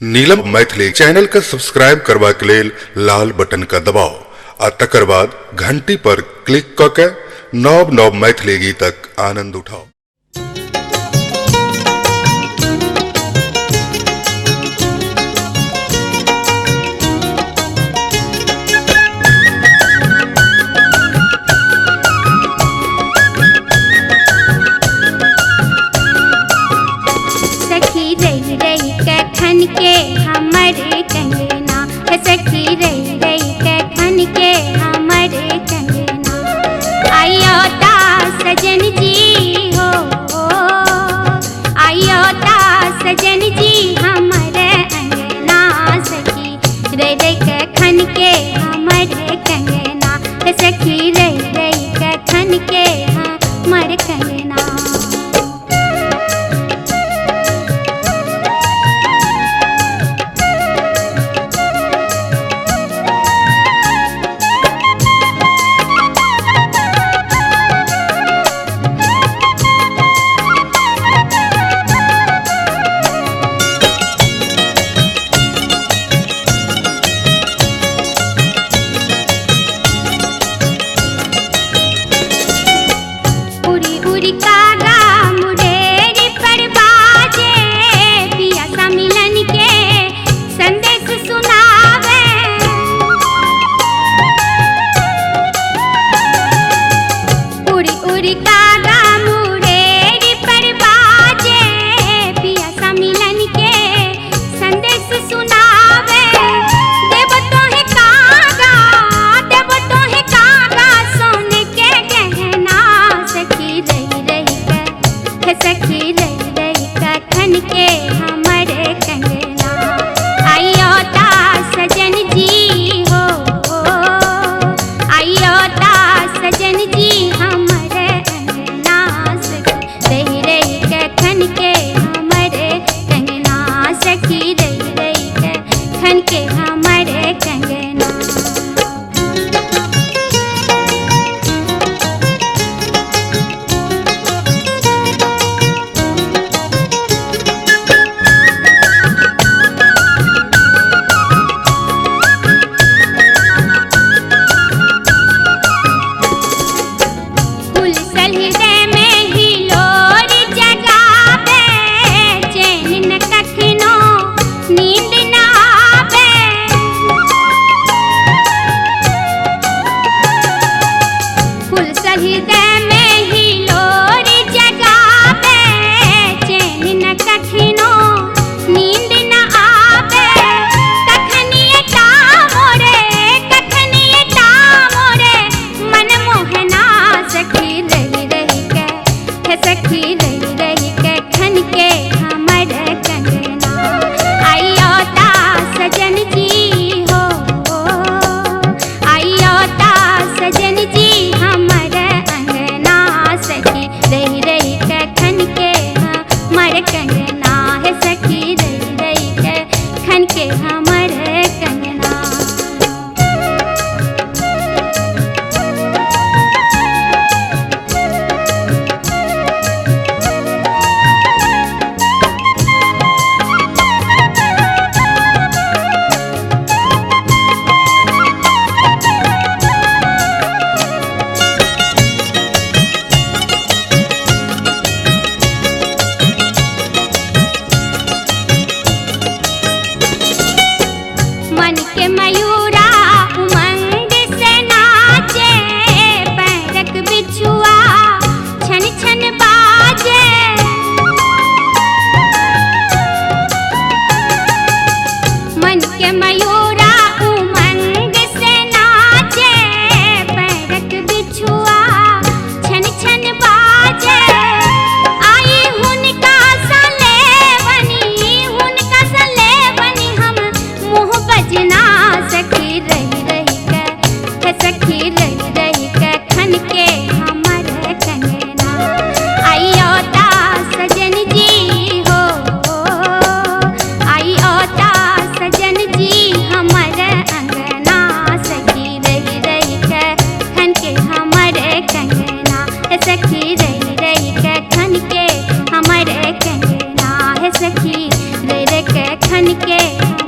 नीलम Maithili channel का subscribe करबा के लेल लाल बटन का दबाओ आ तकर बाद घंटी पर क्लिक क के नव नव मैथिली गीतक आनंद उठाओ। के हमारे कंगना सखी रही रही के खन के हमारे कंगना आयो ता सजन जी हो आयो ता सजन जी हमारे अंगना सखी रही रही के खन के हमारे कंगना सखी रही रही के खन के हमारे कंगना। सजन जी के